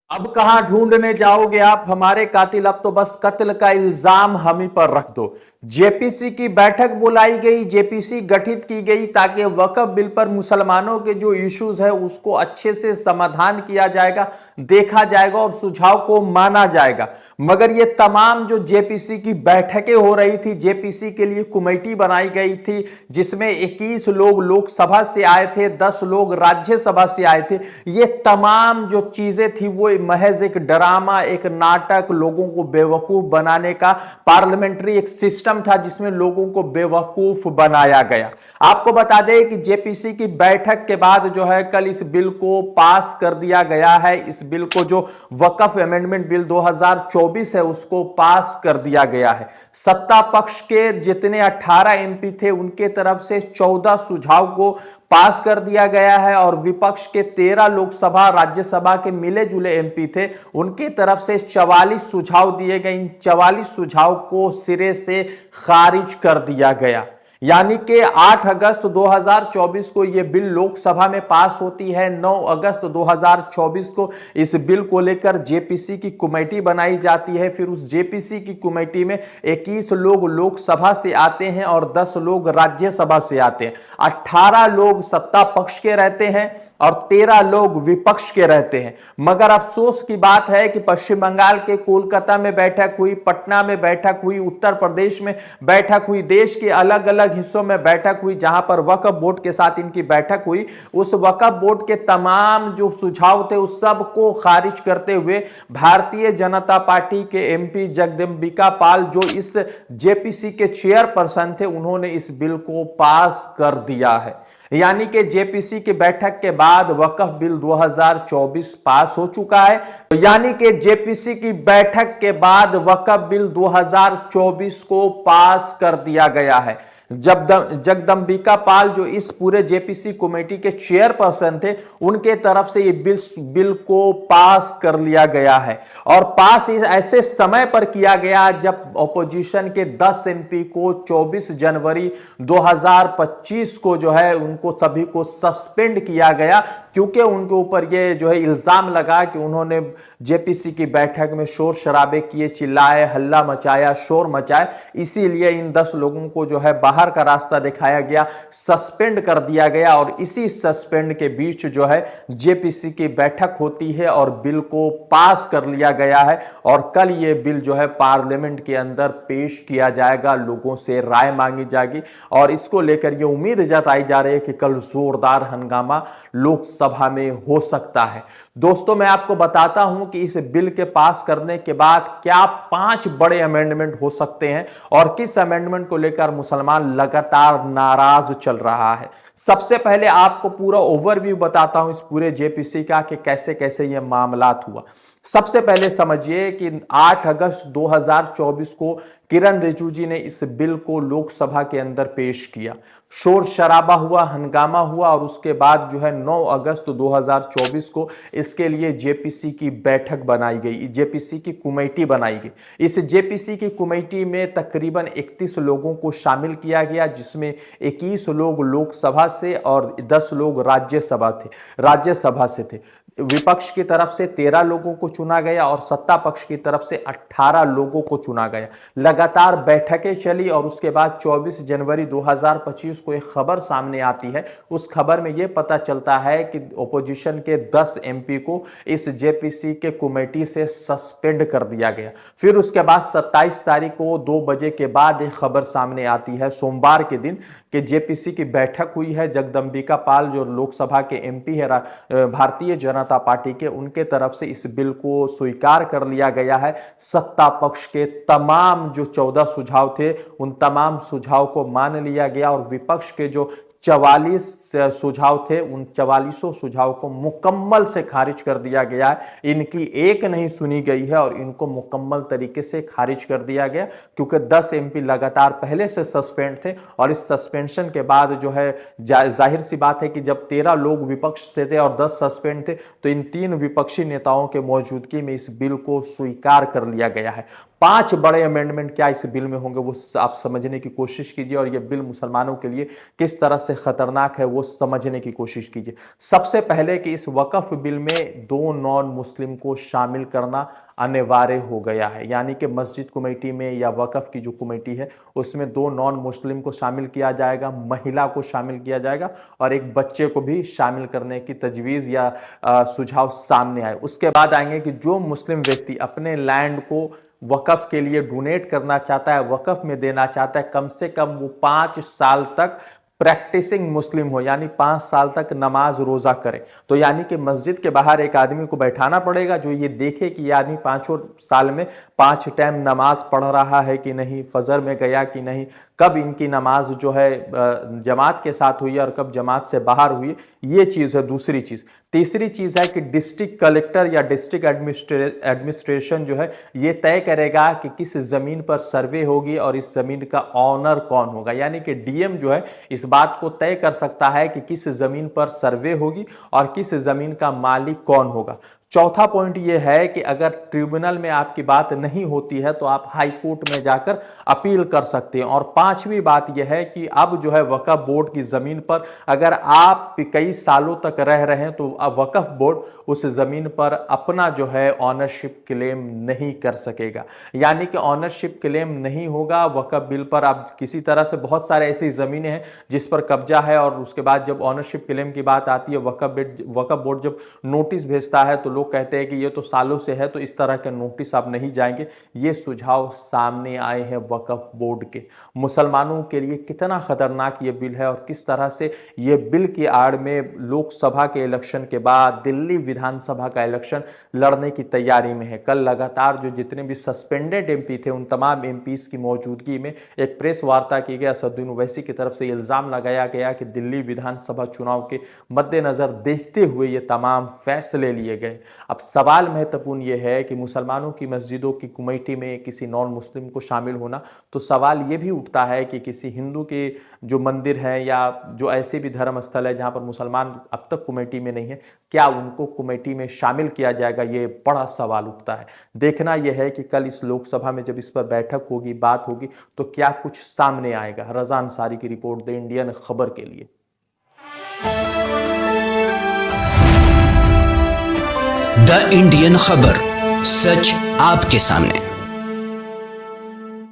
अब कहां ढूंढने जाओगे आप हमारे कातिल, अब तो बस कत्ल का इल्जाम हम ही पर रख दो। जेपीसी की बैठक बुलाई गई, जेपीसी गठित की गई ताकि वक्फ बिल पर मुसलमानों के जो इश्यूज है उसको अच्छे से समाधान किया जाएगा, देखा जाएगा और सुझाव को माना जाएगा। मगर ये तमाम जो जेपीसी की बैठकें हो रही थी, जेपीसी के लिए कमेटी बनाई गई थी जिसमें 21 लोग लोकसभा से आए थे, 10 लोग राज्यसभा से आए थे। ये तमाम जो चीजें थी वो महज एक ड्रामा, एक नाटक, लोगों को बेवकूफ बनाने का पार्लियामेंट्री एक सिस्टम था जिसमें लोगों को बेवकूफ बनाया गया। आपको बता दें कि जेपीसी की बैठक के बाद जो है कल इस बिल को पास कर दिया गया है। इस बिल को जो वक्फ अमेंडमेंट बिल 2024 है उसको पास कर दिया गया है। सत्ता पक्ष के जितने 18 एमपी थे उनके तरफ से 14 सुझाव को पास कर दिया गया है और विपक्ष के 13 लोकसभा राज्यसभा के मिले जुले एमपी थे उनकी तरफ से 44 सुझाव दिए गए। इन 44 सुझाव को सिरे से खारिज कर दिया गया। यानी कि 8 अगस्त 2024 को यह बिल लोकसभा में पास होती है। 9 अगस्त 2024 को इस बिल को लेकर जेपीसी की कमेटी बनाई जाती है। फिर उस जेपीसी की कमेटी में 21 लोग लोकसभा से आते हैं और 10 लोग राज्यसभा से आते हैं। 18 लोग सत्ता पक्ष के रहते हैं और 13 लोग विपक्ष के रहते हैं। मगर अफसोस की बात है कि पश्चिम बंगाल के कोलकाता में बैठक हुई, पटना में बैठक हुई, उत्तर प्रदेश में बैठक हुई, देश के अलग अलग हिस्सों में बैठक हुई जहां पर वक्फ बोर्ड के साथ इनकी बैठक हुई। उस वक्फ बोर्ड के तमाम जो सुझाव थे उस सब को खारिज करते हुए भारतीय जनता पार्टी के एमपी जगदम्बिका पाल जो इस जेपीसी के चेयरपर्सन थे उन्होंने इस बिल को पास कर दिया है। यानी कि जेपीसी की बैठक के बाद वक्फ बिल 2024 पास हो चुका है। यानी कि जेपीसी की बैठक के बाद वक्फ बिल 2024 को पास कर दिया गया है। जब जगदम्बिका पाल जो इस पूरे जेपीसी कमेटी के चेयरपर्सन थे उनके तरफ से ये बिल को पास कर लिया गया है और पास इस ऐसे समय पर किया गया जब ऑपोजिशन के 10 एमपी को 24 जनवरी 2025 को जो है उनको सभी को सस्पेंड किया गया क्योंकि उनके ऊपर ये जो है इल्जाम लगा कि उन्होंने जेपीसी की बैठक में शोर शराबे किए, चिल्लाए, हल्ला मचाया, शोर मचाए। इसीलिए इन 10 लोगों को जो है बाहर का रास्ता दिखाया गया, सस्पेंड कर दिया गया और इसी सस्पेंड के बीच जो है जेपीसी की बैठक होती है और बिल को पास कर लिया गया है और कल ये बिल जो है पार्लियामेंट के अंदर पेश किया जाएगा, लोगों से राय मांगी जाएगी और इसको लेकर ये उम्मीद जताई जा रही है कि कल जोरदार हंगामा लोकसभा में हो सकता है। दोस्तों, मैं आपको बताता हूं कि इस बिल के पास करने के बाद क्या 5 बड़े अमेंडमेंट हो सकते हैं और किस अमेंडमेंट को लेकर मुसलमान लगातार नाराज चल रहा है। सबसे पहले आपको पूरा ओवरव्यू बताता हूं इस पूरे जेपीसी का कि कैसे कैसे यह मामलात हुआ। सबसे पहले समझिए कि 8 अगस्त 2024 को किरण रिजिजू जी ने इस बिल को लोकसभा के अंदर पेश किया। शोर शराबा हुआ, हंगामा हुआ और उसके बाद जो है 9 अगस्त 2024 को इसके लिए जेपीसी की बैठक बनाई गई, जेपीसी की कमेटी बनाई गई। इस जेपीसी की कमेटी में तकरीबन 31 लोगों को शामिल किया गया जिसमें 21 लोग लोकसभा से और 10 लोग राज्यसभा से थे। विपक्ष की तरफ से 13 लोगों को चुना गया और सत्ता पक्ष की तरफ से 18 लोगों को चुना गया। लगातार बैठकें चली और उसके बाद 24 जनवरी 2025 को एक खबर सामने आती है। उस खबर में यह पता चलता है कि ओपोजिशन के 10 एमपी को इस जेपीसी के कमेटी से सस्पेंड कर दिया गया। फिर उसके बाद 27 तारीख को 2 बजे के बाद एक खबर सामने आती है सोमवार के दिन कि जेपीसी की बैठक हुई है। जगदम्बिका पाल जो लोकसभा के एमपी है भारतीय जनता पार्टी के, उनके तरफ से इस बिल को स्वीकार कर लिया गया है। सत्ता पक्ष के तमाम जो 14 सुझाव थे उन तमाम सुझाव को मान लिया गया और विपक्ष के जो 44 सुझाव थे उन 44 सुझाव को मुकम्मल से खारिज कर दिया गया है। इनकी एक नहीं सुनी गई है और इनको मुकम्मल तरीके से खारिज कर दिया गया क्योंकि 10 एमपी लगातार पहले से सस्पेंड थे और इस सस्पेंशन के बाद जो है जाहिर सी बात है कि जब 13 लोग विपक्ष थे और 10 सस्पेंड थे तो इन 3 विपक्षी नेताओं के मौजूदगी में इस बिल को स्वीकार कर लिया गया है। 5 बड़े अमेंडमेंट क्या इस बिल में होंगे वो आप समझने की कोशिश कीजिए और यह बिल मुसलमानों के लिए किस तरह से खतरनाक है वो समझने की कोशिश कीजिए। सबसे पहले कि इस वक्फ बिल में 2 नॉन मुस्लिम को शामिल करना अनिवार्य हो गया है, यानी कि मस्जिद कमेटी में या वक्फ की जो कमेटी है उसमें 2 नॉन मुस्लिम को शामिल किया जाएगा, महिला को शामिल किया जाएगा और एक बच्चे को भी शामिल करने की तजवीज़ या सुझाव सामने आए। उसके बाद आएंगे कि जो मुस्लिम व्यक्ति अपने लैंड को वक्फ के लिए डोनेट करना चाहता है, वक्फ में देना चाहता है, कम से कम वो 5 साल तक प्रैक्टिसिंग मुस्लिम हो, यानी 5 साल तक नमाज रोजा करे। तो यानी कि मस्जिद के बाहर एक आदमी को बैठाना पड़ेगा जो ये देखे कि ये आदमी 5 साल में 5 टाइम नमाज पढ़ रहा है कि नहीं, फजर में गया कि नहीं, कब इनकी नमाज जो है जमात के साथ हुई और कब जमात से बाहर हुई। ये चीज़ है दूसरी चीज़। तीसरी चीज़ है कि डिस्ट्रिक्ट कलेक्टर या डिस्ट्रिक्ट एडमिनिस्ट्रेशन जो है ये तय करेगा कि किस ज़मीन पर सर्वे होगी और इस ज़मीन का ऑनर कौन होगा, यानी कि डीएम जो है इस बात को तय कर सकता है कि किस ज़मीन पर सर्वे होगी और किस ज़मीन का मालिक कौन होगा। चौथा पॉइंट यह है कि अगर ट्रिब्यूनल में आपकी बात नहीं होती है तो आप हाई कोर्ट में जाकर अपील कर सकते हैं। और पांचवी बात यह है कि अब जो है वक्फ बोर्ड की जमीन पर अगर आप कई सालों तक रह रहे हैं तो अब वक्फ बोर्ड उस जमीन पर अपना जो है ऑनरशिप क्लेम नहीं कर सकेगा, यानी कि ऑनरशिप क्लेम नहीं होगा वक्फ बिल पर। अब किसी तरह से बहुत सारे ऐसी जमीनें हैं जिस पर कब्जा है और उसके बाद जब ऑनरशिप क्लेम की बात आती है वक्फ बोर्ड जब नोटिस भेजता है तो लोग कहते हैं कि ये तो सालों से है तो इस तरह के नोटिस अब नहीं जाएंगे। ये सुझाव सामने आए हैं वक्फ बोर्ड के। मुसलमानों के लिए कितना खतरनाक ये बिल है और किस तरह से ये बिल की आड़ में लोकसभा के इलेक्शन के बाद दिल्ली विधानसभा का इलेक्शन लड़ने की तैयारी में है। कल लगातार जो जितने भी सस्पेंडेड एमपी थे उन तमाम एमपीज की मौजूदगी में एक प्रेस वार्ता की गई। असदुद्दीन ओवैसी की तरफ से इल्जाम लगाया गया कि दिल्ली विधानसभा चुनाव के मद्देनजर देखते हुए ये तमाम फैसले लिए गए। अब सवाल महत्वपूर्ण यह है कि मुसलमानों की मस्जिदों की कमेटी में किसी नॉन मुस्लिम को शामिल होना, तो सवाल यह भी उठता है कि किसी हिंदू के जो मंदिर हैं या जो ऐसे भी धर्म स्थल है जहां पर मुसलमान अब तक कमेटी में नहीं है, क्या उनको कमेटी में शामिल किया जाएगा? ये बड़ा सवाल उठता है। देखना यह है कि कल इस लोकसभा में जब इस पर बैठक होगी, बात होगी, तो क्या कुछ सामने आएगा। रज़ा अंसारी की रिपोर्ट, द इंडियन खबर के लिए। द इंडियन खबर, सच आपके सामने।